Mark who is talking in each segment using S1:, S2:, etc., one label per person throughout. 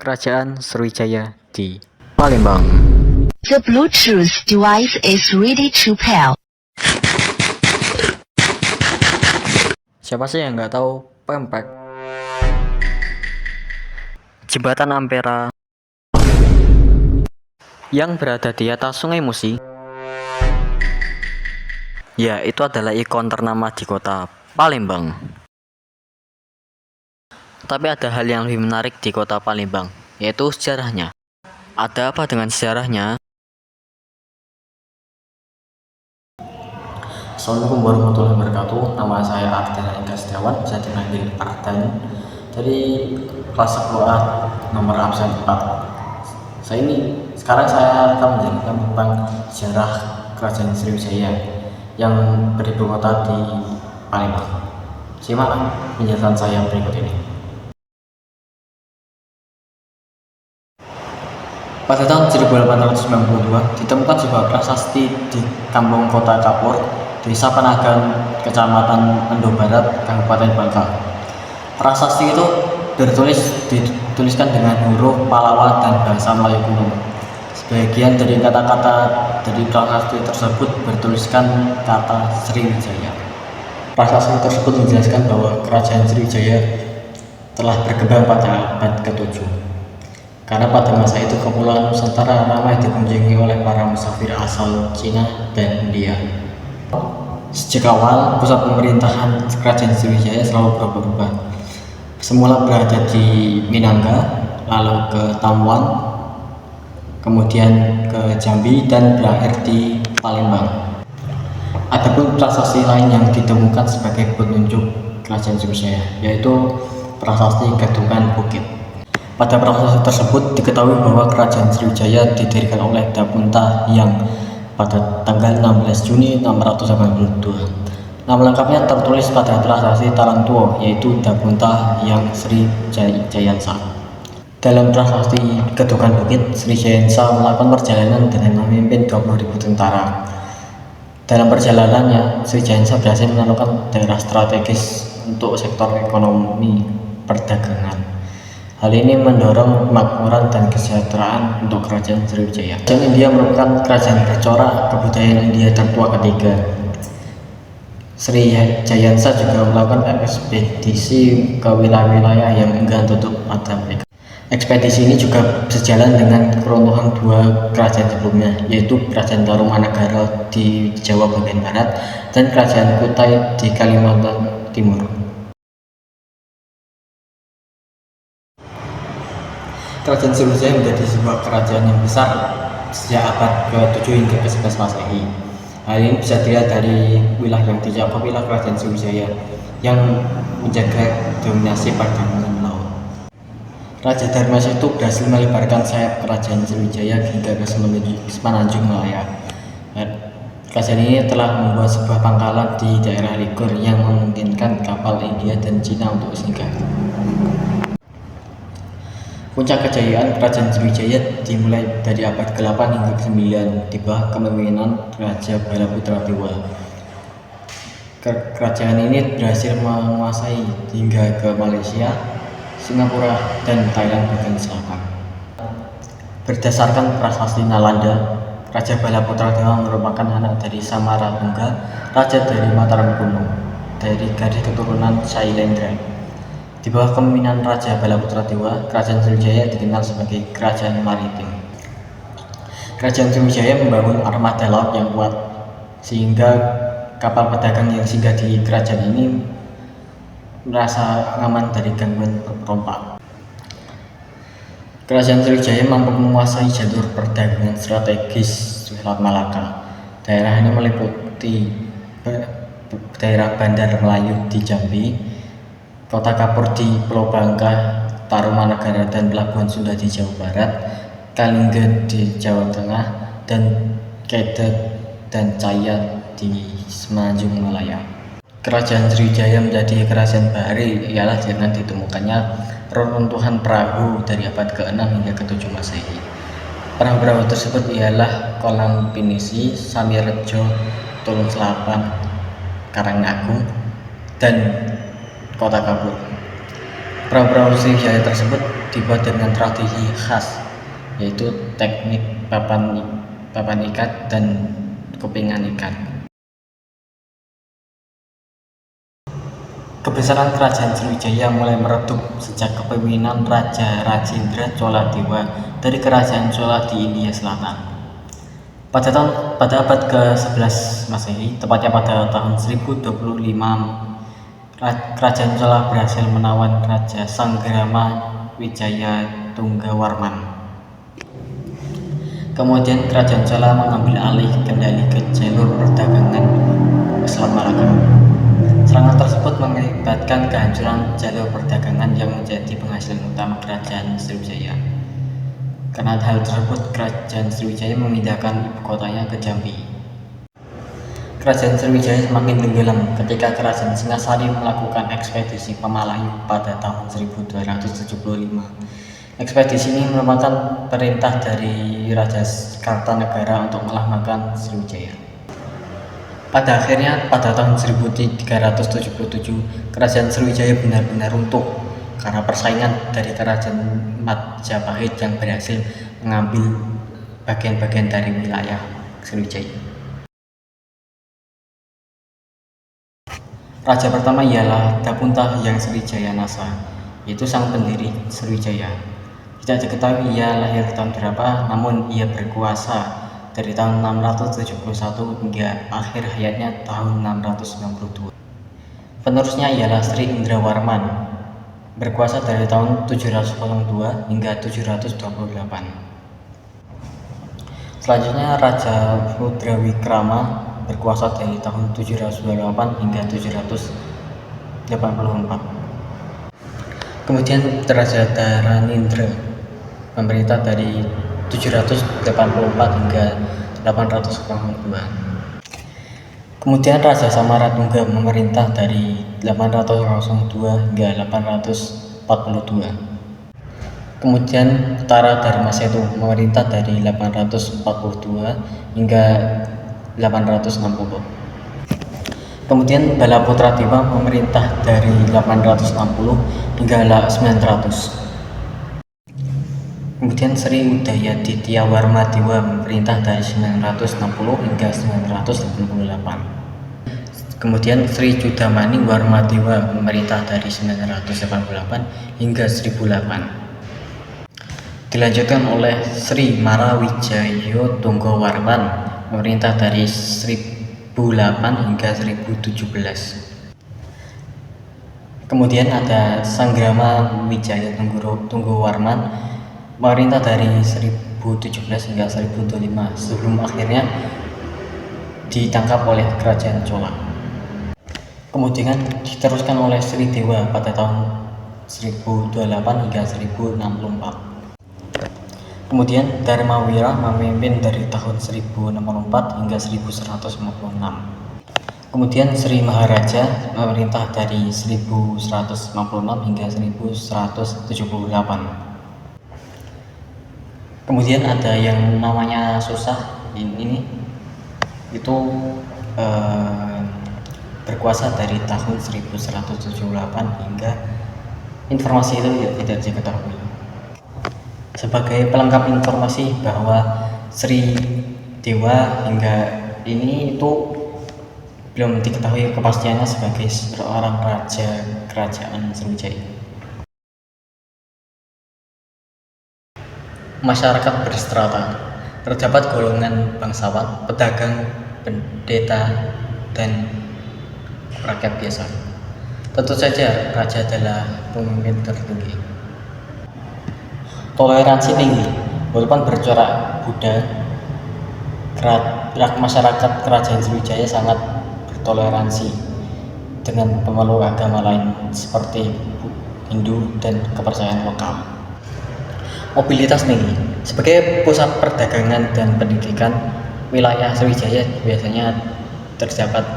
S1: Kerajaan Sriwijaya di Palembang.
S2: The Bluetooth device is ready to pair.
S1: Siapa sih yang nggak tahu Pempek? Jembatan Ampera yang berada di atas Sungai Musi. Ya, itu adalah ikon ternama di kota Palembang. Tapi ada hal yang lebih menarik di kota Palembang, yaitu sejarahnya. Ada apa dengan sejarahnya? Assalamualaikum warahmatullahi wabarakatuh. Nama saya Arden Eka Setiawan, bisa dipanggil Arden. Dari kelas 10A nomor absen 4. Sekarang saya akan menjelaskan tentang sejarah Kerajaan Sriwijaya yang beribu kota di Palembang. Simak penjelasan saya berikut ini. Pada tahun 1892 ditemukan sebuah prasasti di Kampung Kota Kapur, Desa Panagan, Kecamatan Endo Barat, Kabupaten Bangka. Prasasti itu dituliskan dengan huruf Pallawa dan bahasa Melayu kuno. Sebagian dari kata-kata dari prasasti tersebut bertuliskan kata Sriwijaya. Prasasti tersebut menjelaskan bahwa Kerajaan Sriwijaya telah berkembang pada abad ke-7. Karena pada masa itu Kepulauan Nusantara ramai dikunjungi oleh para musafir asal Cina dan India. Sejak awal, pusat pemerintahan Kerajaan Sriwijaya selalu berubah-ubah. Semula berada di Minangga, lalu ke Tamwan, kemudian ke Jambi, dan berakhir di Palembang. Adapun prasasti lain yang ditemukan sebagai penunjuk Kerajaan Sriwijaya, yaitu prasasti Gadungan Bukit. Pada prasasti tersebut diketahui bahwa Kerajaan Sriwijaya didirikan oleh Dapunta yang pada tanggal 16 Juni 682. Nama lengkapnya tertulis pada prasasti Tarangtuo, yaitu Dapunta yang Sri Jayansa. Dalam prasasti Gadungan Bukit, Sri Jayansa melakukan perjalanan dengan memimpin 20.000 tentara. Dalam perjalanannya, Sri Jayansa berhasil menemukan daerah strategis untuk sektor ekonomi perdagangan. Hal ini mendorong kemakmuran dan kesejahteraan untuk Kerajaan Sriwijaya. Kerajaan India merupakan kerajaan bercorak kebudayaan India tertua ketiga. Sri Jayansa juga melakukan ekspedisi ke wilayah-wilayah yang enggan tutup mata mereka. Ekspedisi ini juga sejalan dengan keruntuhan dua kerajaan sebelumnya, yaitu Kerajaan Tarumanagara di Jawa bagian barat dan Kerajaan Kutai di Kalimantan Timur. Kerajaan Sriwijaya menjadi sebuah kerajaan yang besar sejak abad ke-7 hingga ke-11 Masehi. Hal ini bisa dilihat dari wilayah yang dicakupi oleh Kerajaan Sriwijaya yang menjaga dominasi perdagangan laut. Raja Darmas itu berhasil melebarkan sayap Kerajaan Sriwijaya hingga ke semenanjung Malaya. Kerajaan ini telah membuat sebuah pangkalan di daerah Ligur yang memungkinkan kapal India dan Cina untuk singgah. Puncak kejayaan Kerajaan Sriwijaya dimulai dari abad ke-8 hingga ke-9 di bawah kepemimpinan Raja Balaputra Dewa. Kerajaan ini berhasil menguasai hingga ke Malaysia, Singapura, dan Thailand bagian selatan. Berdasarkan prasasti Nalanda, Raja Balaputra Dewa merupakan anak dari Samaratungga, Raja dari Mataram kuno, dari garis keturunan Sailendra. Di bawah kepemimpinan Raja Balaputra Dewa, Kerajaan Sriwijaya dikenal sebagai kerajaan maritim. Kerajaan Sriwijaya membangun armada laut yang kuat, sehingga kapal pedagang yang singgah di kerajaan ini merasa aman dari gangguan perompak. Kerajaan Sriwijaya mampu menguasai jalur perdagangan strategis Selat Malaka. Daerah ini meliputi daerah Bandar Melayu di Jambi, Kota Kapur di Pulau Bangka, Tarumanagara dan Pelabuhan Sunda di Jawa Barat, Kalingga di Jawa Tengah, dan Kedet dan Cayat di Semenanjung Malaya. Kerajaan Sriwijaya menjadi kerajaan bahari ialah dengan ditemukannya reruntuhan perahu dari abad ke-6 hingga ke-7 Masehi. Perahu-perahu tersebut ialah Kolam Pinisi, Samirejo, Tulung Selapan, Karangagung, dan Kota Kapur. Perahu-perahu Sriwijaya tersebut dibuat dengan tradisi khas, yaitu teknik papan ikat dan kepingan ikat. Kebesaran kerajaan Sriwijaya mulai meredup sejak kepemimpinan Raja Rajendra Chola Dewa dari kerajaan Chola di India Selatan. Pada abad ke-11 Masehi, tepatnya pada tahun 1025, kerajaan Chola berhasil menawan Raja Sanggrama Wijaya Tunggawarman. Kemudian kerajaan Chola mengambil alih kendali ke jalur perdagangan Selat Malaka. Serangan tersebut mengakibatkan kehancuran jalur perdagangan yang menjadi penghasilan utama kerajaan Sriwijaya. Karena hal tersebut, kerajaan Sriwijaya memindahkan ibu kotanya ke Jambi. Kerajaan Sriwijaya semakin tenggelam ketika kerajaan Singasari melakukan ekspedisi ke Malayu pada tahun 1275. Ekspedisi ini merupakan perintah dari Raja Kartanegara untuk melemahkan Sriwijaya. Pada akhirnya, pada tahun 1377, kerajaan Sriwijaya benar-benar runtuh karena persaingan dari kerajaan Majapahit yang berhasil mengambil bagian-bagian dari wilayah Sriwijaya. Raja pertama ialah Dapunta Hyang Sriwijaya Nasa, yaitu sang pendiri Sriwijaya. Tidak diketahui ia lahir tahun berapa, namun ia berkuasa dari tahun 671 hingga akhir hayatnya tahun 692. Penerusnya ialah Sri Indrawarman, berkuasa dari tahun 702 hingga 728. Selanjutnya Raja Rudrawikrama berkuasa dari tahun 728 hingga 784. Kemudian Raja Dharanindra memerintah dari 784 hingga 802. Kemudian Raja Samaratungga memerintah dari 802 hingga 842. Kemudian Tara Dharmasetu memerintah dari 842 hingga 860. Kemudian Balaputra Dewa memerintah dari 860 hingga 900. Kemudian Sri Udayaditya Warma Dewa memerintah dari 960 hingga 988. Kemudian Sri Judamani Warma Dewa memerintah dari 988 hingga 1008. Dilanjutkan oleh Sri Marawijayo Tunggawarman memerintah dari 1008 hingga 1017. Kemudian ada Sanggrama Wijaya Tunggawarman memerintah dari 1017 hingga 1025 sebelum akhirnya ditangkap oleh kerajaan Chola. Kemudian diteruskan oleh Sri Dewa pada tahun 1028 hingga 1064. Kemudian Dharmawira memimpin dari tahun 1064 hingga 1156. Kemudian Sri Maharaja memerintah dari 1156 hingga 1178. Kemudian ada yang namanya Susah ini itu berkuasa dari tahun 1178 hingga informasi itu tidak diketahui. Sebagai pelengkap informasi bahwa Sri Dewa hingga ini itu belum diketahui kepastiannya sebagai seorang raja kerajaan Sriwijaya. Masyarakat berstrata, terdapat golongan bangsawan, pedagang, pendeta, dan rakyat biasa. Tentu saja raja adalah pemimpin tertinggi. Toleransi tinggi, walaupun bercorak Buddha, masyarakat kerajaan Sriwijaya sangat bertoleransi dengan pemeluk agama lain seperti Hindu dan kepercayaan lokal. Mobilitas tinggi. Sebagai pusat perdagangan dan pendidikan, wilayah Sriwijaya biasanya terdapat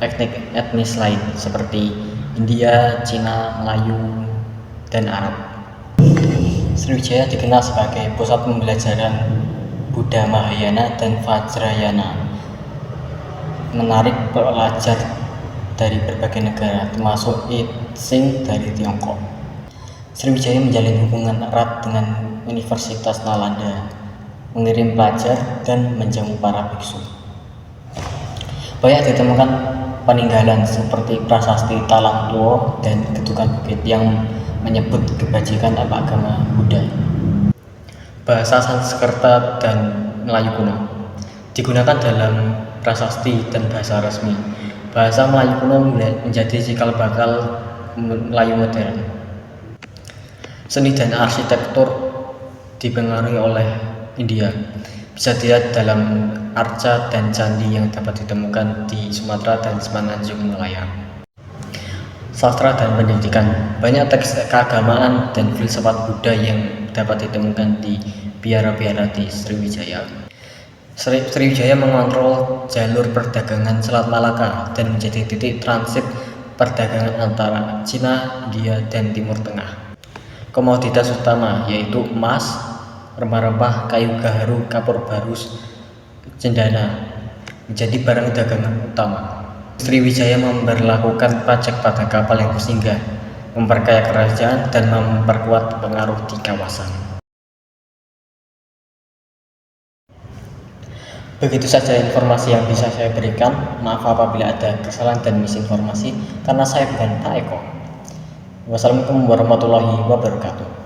S1: etnik etnis lain seperti India, Cina, Melayu, dan Arab. Sriwijaya dikenal sebagai pusat pembelajaran Buddha Mahayana dan Vajrayana, menarik pelajar dari berbagai negara, termasuk Sing dari Tiongkok. Sriwijaya menjalin hubungan erat dengan Universitas Nalanda, mengirim pelajar dan menjamu para biksu. Banyak ditemukan peninggalan seperti prasasti Talang Tuo dan Getukan Bukit yang menyebut kebajikan agama Buddha. Bahasa Sanskerta dan Melayu kuno digunakan dalam prasasti dan bahasa resmi. Bahasa Melayu kuno menjadi cikal bakal Melayu modern. Seni dan arsitektur dipengaruhi oleh India. Bisa dilihat dalam arca dan candi yang dapat ditemukan di Sumatera dan Semenanjung Malaya. Sastra dan pendidikan. Banyak teks keagamaan dan filsafat Buddha yang dapat ditemukan di biara-biara di Sriwijaya. Sriwijaya mengontrol jalur perdagangan Selat Malaka dan menjadi titik transit perdagangan antara Cina, India, dan Timur Tengah. Komoditas utama yaitu emas, rempah-rempah, kayu gaharu, kapur barus, cendana menjadi barang dagangan utama. Sriwijaya memberlakukan pajak pada kapal yang bersinggah, memperkaya kerajaan dan memperkuat pengaruh di kawasan. Begitu saja informasi yang bisa saya berikan. Maaf apabila ada kesalahan dan misinformasi, karena saya bukan Pak Eko. Wassalamualaikum warahmatullahi wabarakatuh.